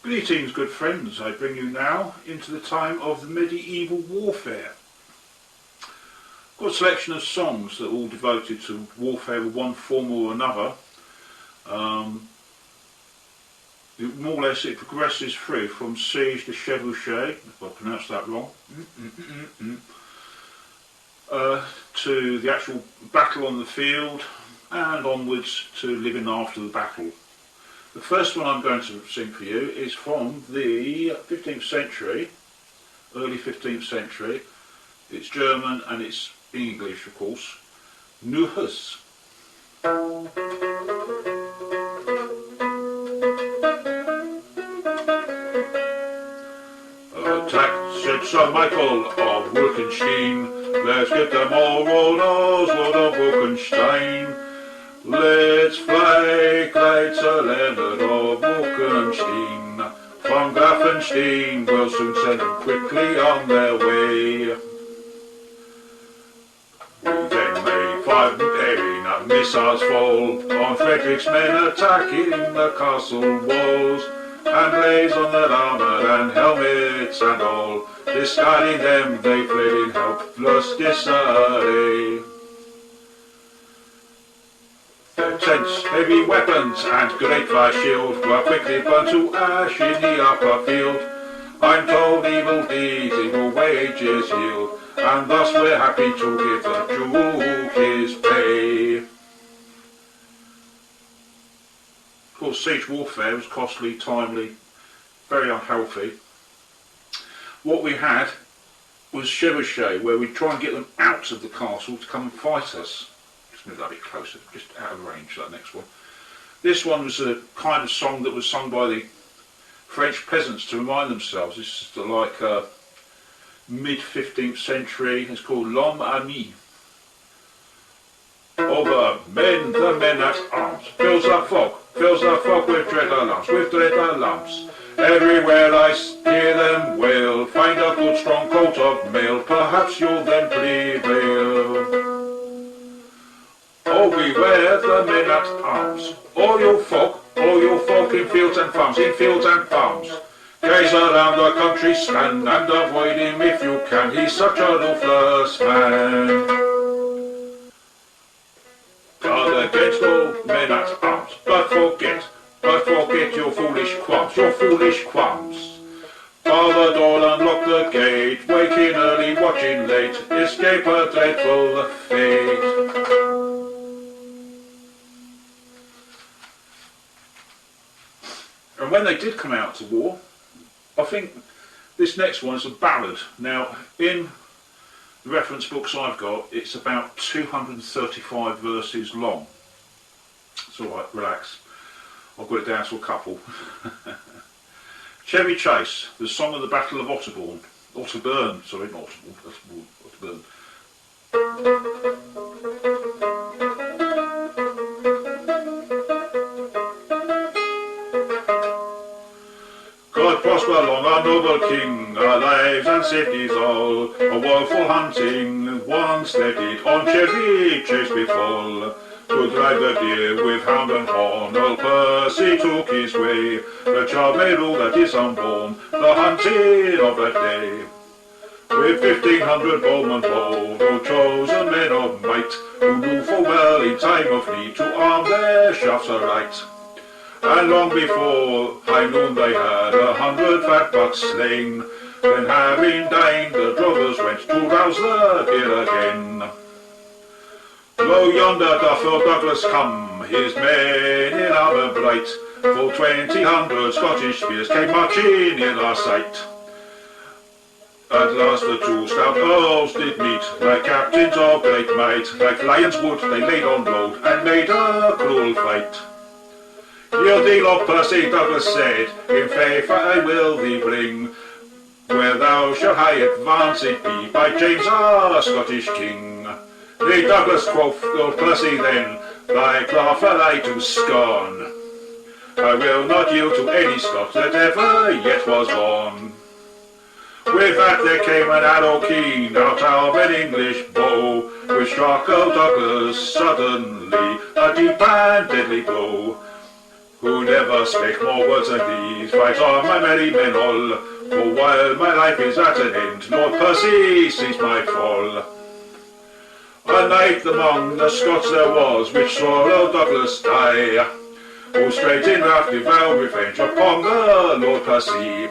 Greetings, good friends. I bring you now into the time of the medieval warfare. I've got a selection of songs that are all devoted to warfare with one form or another. More or less it progresses through from siege to Chevy Chace, if I pronounced that wrong, to the actual battle on the field and onwards to living after the battle. The first one I'm going to sing for you is from the 15th century, early 15th century. It's German and it's English, of course. Newhuss. Attack, said Sir Michael of Wolkenstein. Let's get them all rolled Oswald of Wolkenstein. Let's fly, Clyde, Sir Leonard of Wolkenstein. From Grafenstein, we'll soon send them quickly on their way. We then made 5 missiles fall on Frederick's men attacking the castle walls, and blaze on their armour and helmets and all. Discarding them, they fled in helpless disarray. Their tents, heavy weapons and great fire shield were quickly burnt to ash in the upper field. I'm told evil deeds evil wages yield, and thus we're happy to give the Duke his pay. Of course, siege warfare was costly, timely, very unhealthy. What we had was Chevy Chace, where we'd try and get them out of the castle to come and fight us. Just move that a bit closer, just out of range, that next one. This one was a kind of song that was sung by the French peasants to remind themselves. This is like mid-15th century. It's called L'Homme Arme. Over men, the men at arms, fills the fog with dread alarms, Everywhere I hear them wail, find a good strong coat of mail, perhaps you'll then prevail. Oh, beware the men at arms, all you folk in fields and farms, Gaze around the country span, and avoid him if you can, he's such a ruthless man. Guard against all men at arms, but forget your foolish qualms, Bar the door and lock the gate, waking early, watching late, escape a dreadful fate. And when they did come out to war, I think this next one is a ballad. Now, in the reference books I've got, it's about 235 verses long. It's alright, relax. I've got it down to a couple. Chevy Chace, the Song of the Battle of Otterburn. Sorry, not Otterburn, Otterburn. God prosper long our noble king, our lives and safeties all, a woeful hunting once that did on Chevy Chace befall. To drive the deer with hound and horn, old Percy took his way, the child made all that is unborn, the hunting of that day. With 1,500 bowmen bold, who chosen men of might, who knew full well in time of need to arm their shafts aright. And long before high noon they had 100 fat bucks slain, then having dined the drovers went to rouse the deer again. Lo yonder doth Earl Douglas come, his men in armour bright, full 200 Scottish spears came marching in our sight. At last the 2 stout earls did meet, like captains of great might, like lions would they laid on load, and made a cruel fight. Yield thee, Lord Percy, Douglas said, in faith I will thee bring, where thou shalt high advance it be, by James our Scottish king. Thee, Douglas, quoth Lord Percy then, thy craft I to scorn. I will not yield to any Scot that ever yet was born. With that there came an arrow keen out of an English bow, which struck Earl Douglas suddenly a deep and deadly blow. who never spake more words than these. Fight on, my merry men all, for while my life is at an end, Lord Percy sees my fall. A knight among the Scots there was, which saw Earl Douglas die, who straight in wrath did vow revenge upon the Lord Percy,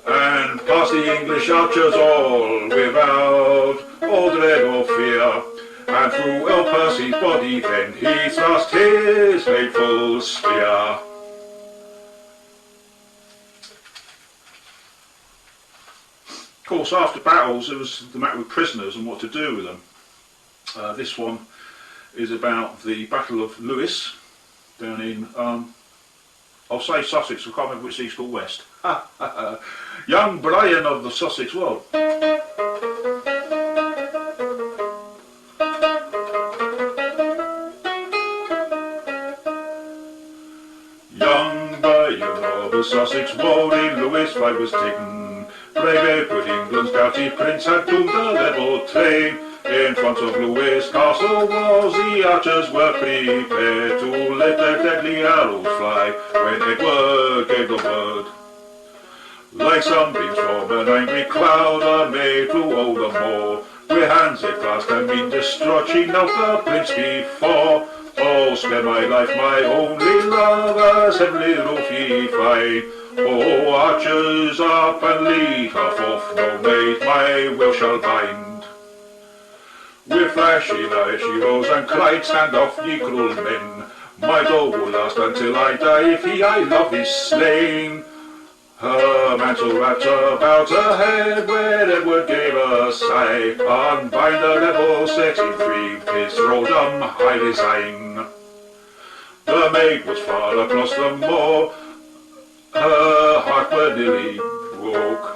and past the English archers all, without all dread or fear, and through Earl Percy's body then he thrust his hateful spear. Of course, after battles there was the matter with prisoners and what to do with them. This one is about the Battle of Lewes down in, I'll say Sussex, I can't remember which east or west. Young Brian of the Sussex Wold. Young Brian of the Sussex Wold in Lewes fight was taken. Brave Edward, England's doughty prince, had doomed the level train. In front of Lewes Castle walls the archers were prepared to let their deadly arrows fly when Edward gave the word. Like sunbeams from an angry cloud, a maid flew over the moor, with hands it fast and mean distraught, she knelt the prince before. Oh, spare my life, my only love, as heavenly roof ye find. Oh, archers up and lead her forth, no maid my will shall bind. With flashing eyes she rose and cried, stand off ye cruel men, my dog will last until I die if he I love is slain. Her mantle wrapped about her head when Edward gave a sigh, unbind the rebel, set him free, his thraldom I resign. The maid was far across the moor, her heart were nearly broke.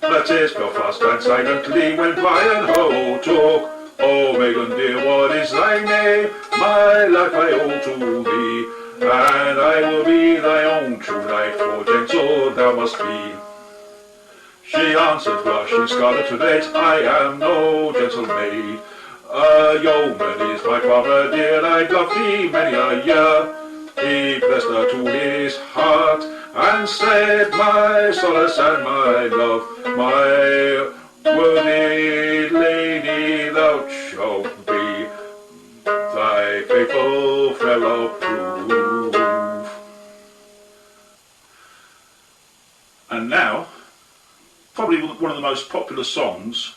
The tears fell fast and silently when Brian her took. Oh, maiden dear, what is thy name? My life I owe to thee, and I will be thy own true knight, for gentle thou must be. She answered, blushing scarlet red, I am no gentle maid. A yeoman is my father dear, I loved thee many a year. He pressed her to his heart, and said, my solace and my love, my worthy lady, thou shalt be, thy faithful friend I'll prove. And now, probably one of the most popular songs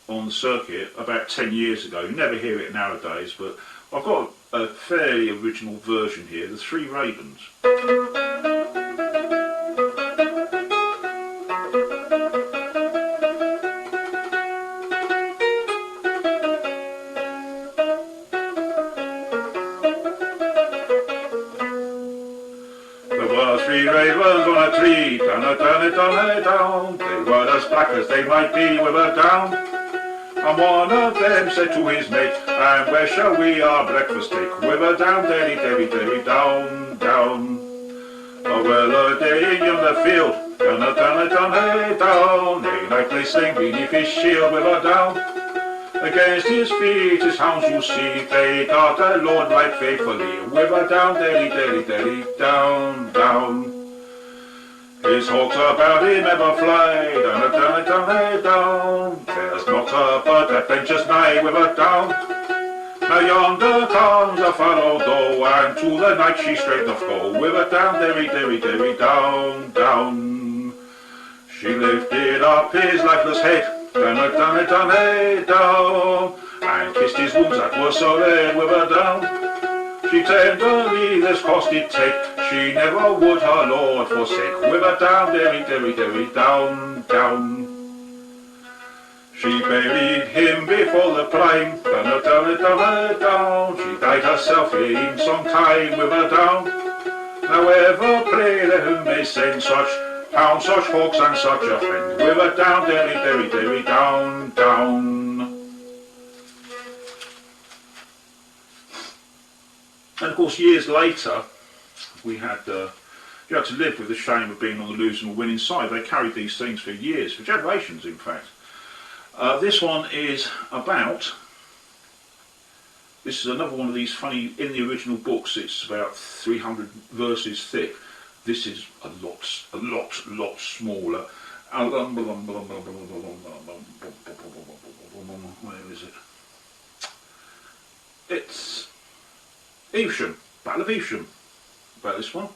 on the circuit about 10 years ago. You never hear it nowadays, but I've got a fairly original version here, The Three Ravens. There were three ravens on a tree, down a down a down a down. They were as black as they might be with a down. And one of them said to his mate, and where shall we our breakfast take? With a down, derry, derry, derry, down, down. Oh, well, a day in yonder field, down a down a down a down. A knight lay slain beneath his shield with a down. Against his feet his hounds you see, they guard their lord right faithfully. With a down, derry, derry, derry, down, down. His hawks about him ever fly, down a down a down a down. There's not a bird that ventures nigh with a down. Now yonder comes a fallow doe, and to the night she straight doth go, with a down, derry, derry, derry, down, down. She lifted up his lifeless head, down a down a down a down, and kissed his wounds that were so red with a down. She tenderly this cost did take, she never would her lord forsake, with a down, derry, derry, derry, down, down. She buried him before the prime, down a down a down a down. She died herself in some time with a down. Now ever pray that who may send such hounds, such hawks and such a friend, with a down, derry, derry, derry, down, down. And of course, years later, we had you had to live with the shame of being on the losing or winning side. They carried these things for years, for generations, in fact. This one is about This is another one of these funny, in the original books it's about 300 verses thick. This is a lot smaller. Where is it? It's Evesham, Battle of Evesham, about this one.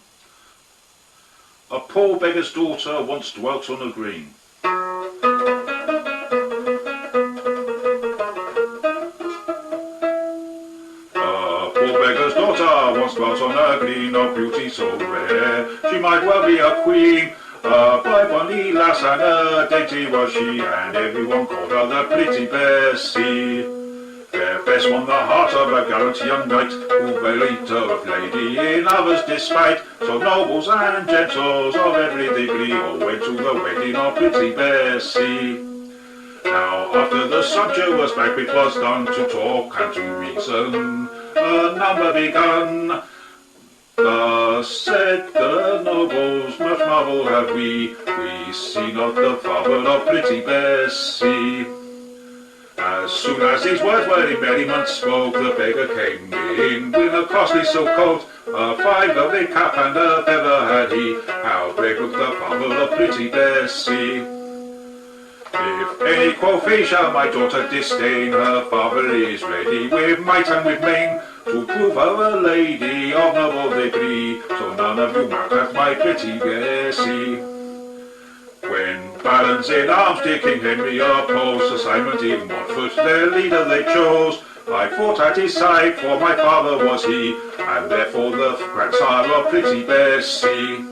A poor beggar's daughter once dwelt on a green. Beggar's daughter once dwelt on a green, of beauty so rare, she might well be a queen. A bright bonny lass and a dainty was she, and everyone called her the pretty Bessie. Fair Bess won the heart of a gallant young knight, who believed her of lady in others' despite. So nobles and gentles of every degree all went to the wedding of pretty Bessie. Now after the sumptuous banquet was done, to talk and to reason a number begun. Thus said the nobles, much marvel have we see not the father of pretty Bessie. As soon as these words were in merriment spoke, the beggar came in with a costly silk coat, a fine velvet cap and a feather had he. How brave looked the father of pretty Bessie. If any quoth he, shall my daughter disdain, her father is ready with might and with main to prove her a lady of noble degree. So none of you mock at my pretty Bessie. When barons in arms dear King Henry opposed, Sir Simon in Montfort their leader they chose. I fought at his side, for my father was he, and therefore the grandsire of pretty Bessie.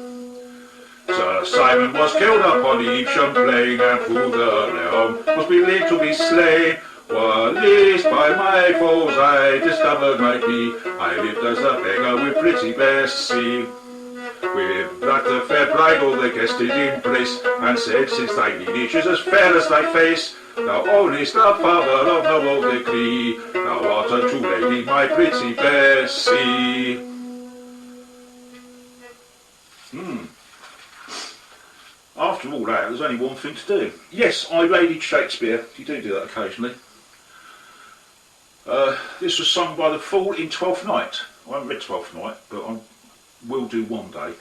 Sir Simon was killed upon Evesham plain, and through the realm was believed to be slain. What least by my foes I discovered might be, I lived as a beggar with pretty Bessie. With that the fair bridal they guested in place, and said, since thy lineage is as fair as thy face, thou ownest the father of noble degree, thou art a true lady, my pretty Bessie. After all that, there's only one thing to do. Yes, I raided Shakespeare. You do that occasionally. This was sung by the Fool in Twelfth Night. I haven't read Twelfth Night, but I will do one day.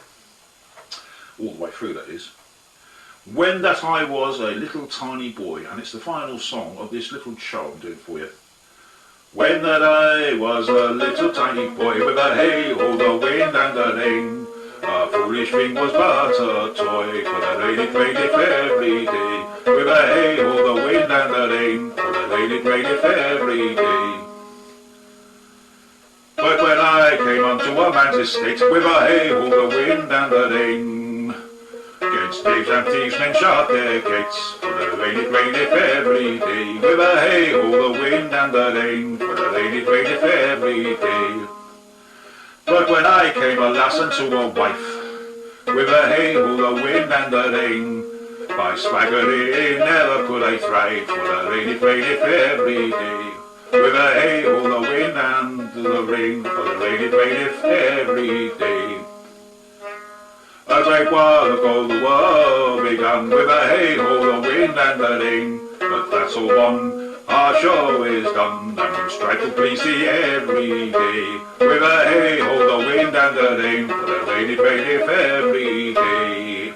All the way through, that is. When that I was a little tiny boy, and it's the final song of this little show I'm doing for you. When that I was a little tiny boy, with a hey-ho, the wind and the rain, a foolish thing was but a toy, for the lady played it every day. With a hey-ho, the wind and the rain, for the lady played it every day. But when I came unto a man's estate, with a hey-ho, the wind and the rain, against knaves and thieves men shut their gates, for the lady played it every day. With a hey-ho, the wind and the rain, for the lady played it every day. But when I came, alas, unto a wife, with a hey-ho, the wind and the rain, by swaggering never could I thrive, for the lady played it every day. With a hey-ho, the wind and the rain, for the lady played it every day. A great while ago the world began, with a hey-ho, the wind and the rain, but that's all one, our show is done, and strike will please thee every day. With a hey-ho, the wind and the rain, for the lady played it every day.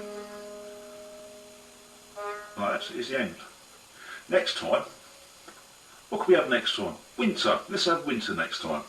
Right, that is the end. Next time, what can we have next time? Winter. Let's have winter next time.